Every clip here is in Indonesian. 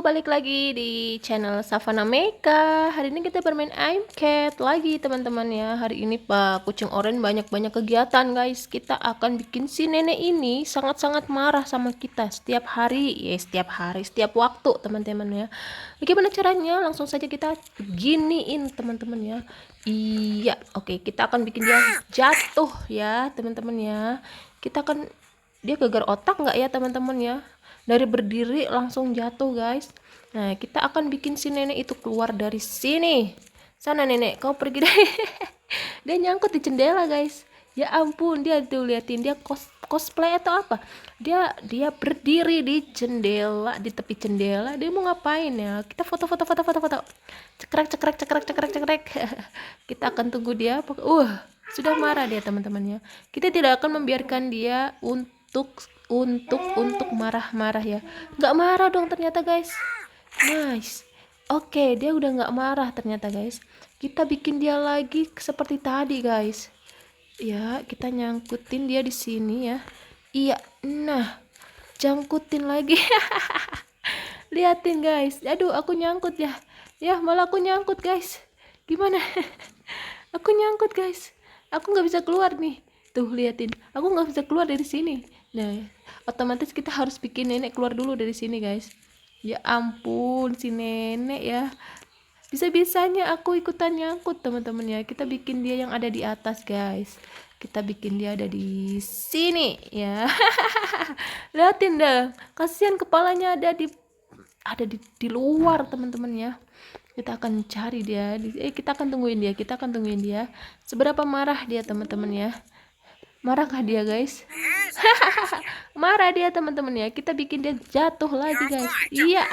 balik lagi di channel Savana Meka. Hari ini kita bermain I'm Cat lagi teman-teman ya. Hari ini Pak Kucing Oren banyak-banyak kegiatan guys. Kita akan bikin si nenek ini sangat-sangat marah sama kita setiap hari. Ya setiap waktu teman-teman ya. Bagaimana caranya? Langsung saja kita giniin teman-teman ya. Iya, oke, kita akan bikin dia jatuh ya teman-teman ya. Dia gegar otak nggak ya teman-teman ya? Dari berdiri langsung jatuh guys. Nah, kita akan bikin si nenek itu keluar dari sini. Sana nenek, kau pergi deh. Dia nyangkut di jendela guys. Ya ampun, dia tuh liatin, dia cosplay atau apa? Dia berdiri di jendela, di tepi jendela. Dia mau ngapain ya? Kita foto. Cekrek. Kita akan tunggu dia. Sudah marah dia teman-teman ya. Kita tidak akan membiarkan dia untuk marah-marah ya. Nggak marah dong ternyata guys. Nice. Oke, dia udah nggak marah ternyata guys. Kita bikin dia lagi seperti tadi guys. Ya, kita nyangkutin dia di sini ya. Iya, nah, jangkutin lagi. Liatin guys. Aduh, aku nyangkut ya. Ya, malah aku nyangkut guys. Gimana? Aku nyangkut guys. Aku nggak bisa keluar nih. Tuh, liatin. Aku nggak bisa keluar dari sini. Nah, otomatis kita harus bikin nenek keluar dulu dari sini guys. Ya ampun, si nenek ya. Bisa-bisanya aku ikutan nyangkut teman-teman ya. Kita bikin dia yang ada di atas guys. Kita bikin dia ada di sini ya. Liatin dah. Kasihan kepalanya ada di luar teman-teman ya. Kita akan cari dia. Kita akan tungguin dia. Seberapa marah dia teman-teman ya. Marahkah dia guys? Marah dia teman-teman ya. Kita bikin dia jatuh lagi guys. Iya.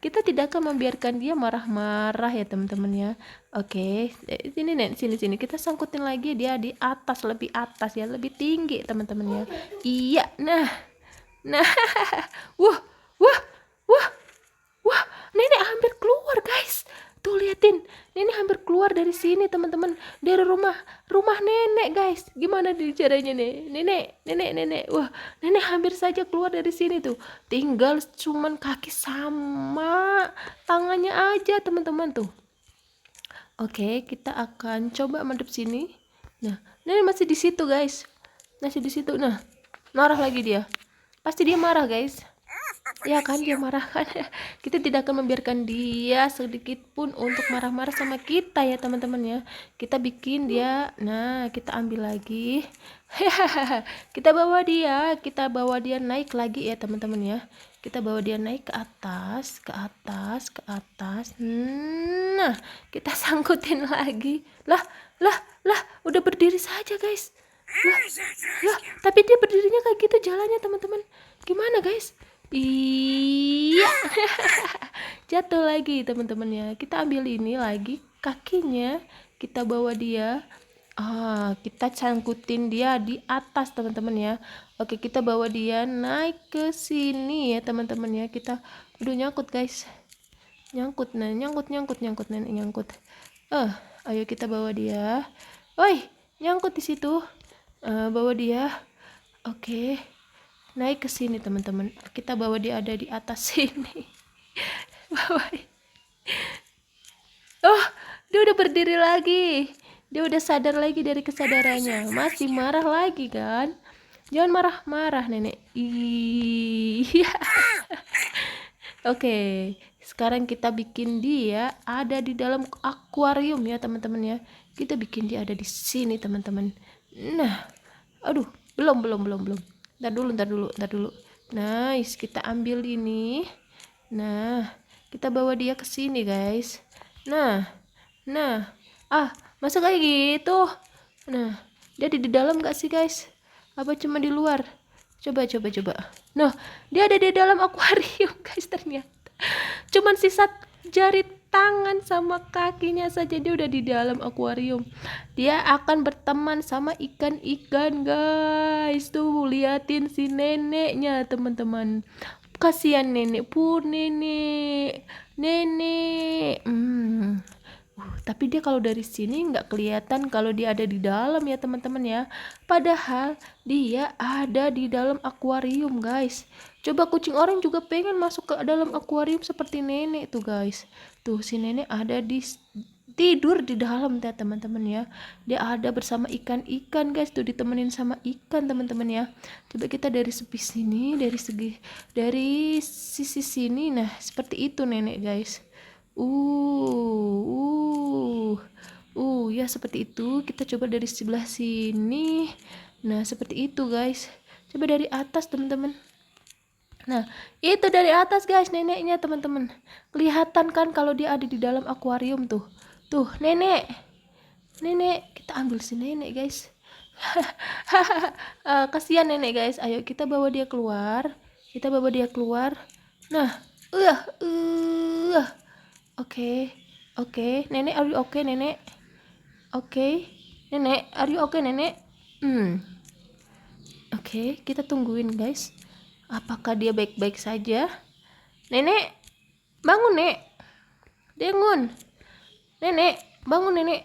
Kita tidak akan membiarkan dia marah-marah ya teman-teman ya. Oke, sini nek, sini kita sangkutin lagi dia di atas, lebih atas ya, lebih tinggi teman-teman ya. Iya, nah. Wah, wah, wah, wah, nenek hampir keluar guys. Tuh liatin, nenek hampir keluar dari sini teman-teman, dari rumah nenek guys. Gimana caranya nih, nenek? Wah, nenek hampir saja keluar dari sini tuh. Tinggal cuman kaki sama tangannya aja teman-teman tuh. Oke, kita akan coba madep sini. Nah, nenek masih di situ guys, masih di situ. Nah, marah lagi dia. Pasti dia marah guys. Ya kan, dia marah kan. Kita tidak akan membiarkan dia sedikit pun untuk marah-marah sama kita ya teman-teman ya. Kita bikin dia, nah kita ambil lagi. Kita bawa dia naik lagi ya teman-teman ya. Kita bawa dia naik ke atas. Nah, kita sangkutin lagi. Lah, udah berdiri saja guys. Lah, tapi dia berdirinya kayak gitu jalannya teman-teman. Gimana guys? Iya. Jatuh lagi teman-teman ya. Kita ambil ini lagi kakinya, kita bawa dia. Kita cangkutin dia di atas teman-teman ya. Oke, kita bawa dia naik ke sini ya teman-teman ya. Kita udah nyangkut guys. Nyangkut nenek nyangkut. Ayo kita bawa dia. Woi, nyangkut di situ. Bawa dia. Oke. Naik ke sini teman-teman. Kita bawa dia ada di atas sini. Oh, dia udah berdiri lagi. Dia udah sadar lagi dari kesadarannya. Masih marah lagi kan? Jangan marah-marah nenek. Iya. Oke, sekarang kita bikin dia ada di dalam akuarium ya teman-teman ya. Kita bikin dia ada di sini teman-teman. Nah, aduh, belum. Ntar dulu. Nice, kita ambil ini. Nah, kita bawa dia ke sini guys. Nah, masa kayak gitu? Nah, dia di dalam gak sih guys? Apa cuma di luar? Coba. Nah, dia ada di dalam akuarium guys ternyata. Cuman sisa jari tangan sama kakinya saja dia udah di dalam akuarium. Dia akan berteman sama ikan-ikan guys. Tuh liatin si neneknya teman-teman. Kasihan nenek pur, nenek. Tapi dia kalau dari sini nggak kelihatan kalau dia ada di dalam ya teman-teman ya. Padahal dia ada di dalam akuarium guys. Coba kucing oranye juga pengen masuk ke dalam akuarium seperti nenek tuh guys. Tuh si nenek ada tidur di dalam ya teman-teman ya. Dia ada bersama ikan-ikan guys, tuh ditemenin sama ikan teman-teman ya. Coba kita dari sini, dari sisi sini, nah seperti itu nenek guys. Ya seperti itu. Kita coba dari sebelah sini. Nah seperti itu guys. Coba dari atas teman-teman. Nah, itu dari atas guys neneknya teman-teman. Kelihatan kan kalau dia ada di dalam akuarium tuh. Tuh, nenek. Nenek, kita ambil si nenek guys. Kasihan nenek guys. Ayo kita bawa dia keluar. Kita bawa dia keluar. Nah, Oke. Oke, nenek, are you okay, nenek? Oke. Nenek, are you okay, nenek? Oke, kita tungguin guys. Apakah dia baik-baik saja? Nenek, bangun nek. Bangun. Nenek, bangun nenek.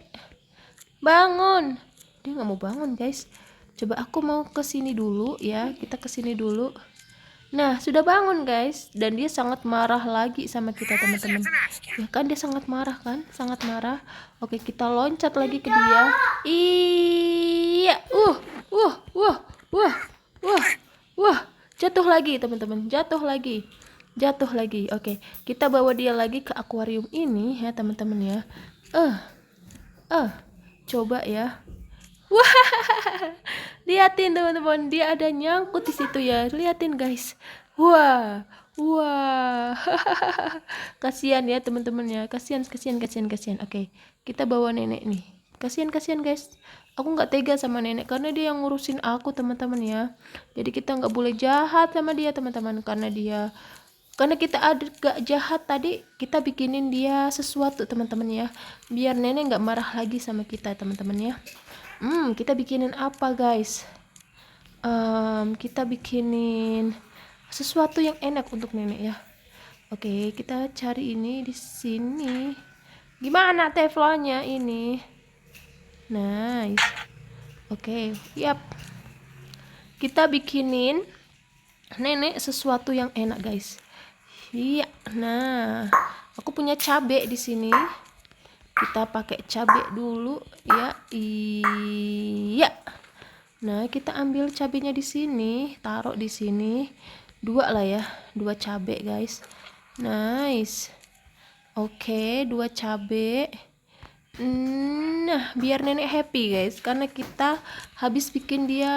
Bangun. Dia nggak mau bangun guys. Coba aku mau ke sini dulu ya. Kita ke sini dulu. Nah, sudah bangun guys. Dan dia sangat marah lagi sama kita teman-teman. Ya kan dia sangat marah kan? Sangat marah. Oke, kita loncat lagi ke dia. Iya. Wah. Jatuh lagi teman-teman. Jatuh lagi. Oke, kita bawa dia lagi ke akuarium ini ya teman-teman ya. Coba ya. Wah, liatin teman-teman, dia ada nyangkut di situ ya. Liatin guys. Wah. Kasihan ya teman-teman ya. Kasihan. Oke, kita bawa nenek nih. Kasihan guys. Aku nggak tega sama nenek karena dia yang ngurusin aku teman-teman ya. Jadi kita nggak boleh jahat sama dia teman-teman, karena kita agak jahat tadi, kita bikinin dia sesuatu teman-teman ya, biar nenek nggak marah lagi sama kita teman-teman ya. Kita bikinin apa guys? Kita bikinin sesuatu yang enak untuk nenek ya. Oke, kita cari ini di sini. Gimana teflonnya ini? Nice. Oke, yap. Kita bikinin nenek sesuatu yang enak guys. Iya, nah, aku punya cabai di sini. Kita pakai cabai dulu ya. Iya. Nah, kita ambil cabainya di sini, taruh di sini. 2 lah ya, 2 cabai guys. Nice. Oke, 2 cabai. Nah, biar nenek happy guys, karena kita habis bikin dia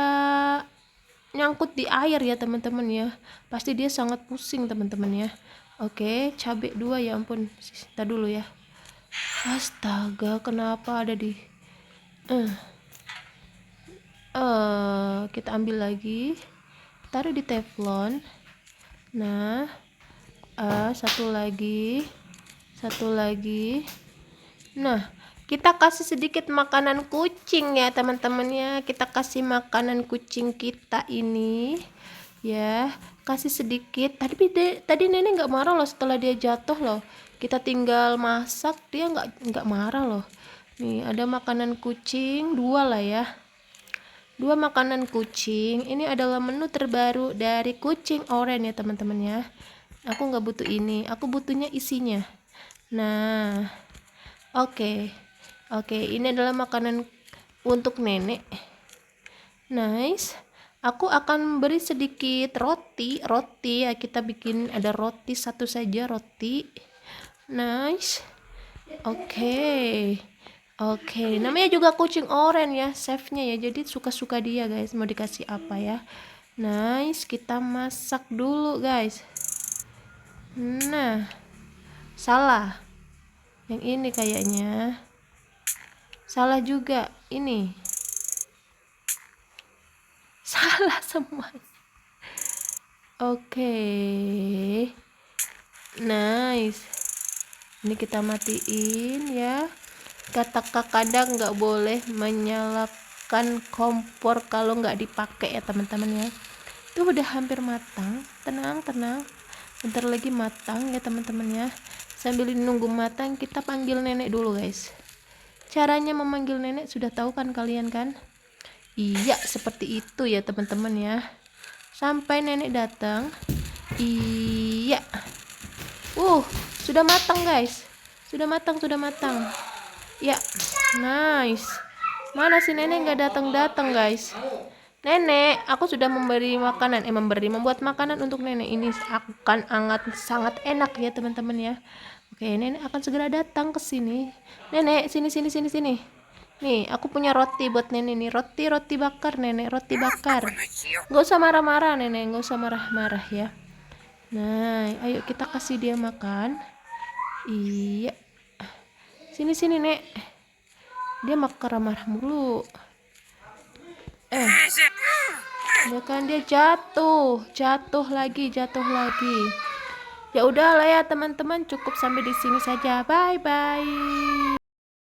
nyangkut di air ya teman-teman ya. Pasti dia sangat pusing teman-teman ya. Oke, cabai 2 ya ampun. Kita dulu ya. Astaga, kenapa ada di kita ambil lagi, taruh di teflon. Nah, satu lagi. Nah, kita kasih sedikit makanan kucing ya teman-teman ya. Kita kasih makanan kucing kita ini ya, kasih sedikit. Tadi nenek nggak marah loh setelah dia jatuh loh. Kita tinggal masak, dia nggak marah loh. Nih ada makanan kucing 2 lah ya, 2 makanan kucing. Ini adalah menu terbaru dari kucing oranye ya teman-teman ya. Aku nggak butuh ini, aku butuhnya isinya. Nah, oke, ini adalah makanan untuk nenek. Nice. Aku akan beri sedikit roti ya. Kita bikin ada roti satu saja, roti. Nice. Oke, namanya juga kucing oranye ya, chefnya ya, jadi suka-suka dia guys mau dikasih apa ya. Nice, kita masak dulu guys. Nah, salah yang ini kayaknya, salah juga ini, salah semua. Oke. Nice. Ini kita matiin ya. Kata kadang nggak boleh menyalakan kompor kalau nggak dipakai ya teman-teman ya. Itu udah hampir matang. Tenang, bentar lagi matang ya teman-teman ya. Sambil nunggu matang, kita panggil nenek dulu guys. Caranya memanggil nenek sudah tahu kan kalian kan? Iya, seperti itu ya teman-teman ya. Sampai nenek datang, Iya. Sudah matang guys. Sudah matang. Ya, nice. Mana si nenek nggak datang guys? Nenek, aku sudah membuat makanan untuk nenek. Ini akan sangat enak ya teman-teman ya. Oke, nenek akan segera datang ke sini. Nenek, sini. Nih, aku punya roti buat nenek nih. Roti bakar nenek, roti bakar. Gak usah marah-marah nenek, gak usah marah-marah ya. Nah, ayo kita kasih dia makan. Iya. Sini nek. Dia marah-marah mulu. Ya kan dia jatuh lagi. Ya udahlah ya teman-teman, cukup sampai di sini saja. Bye bye.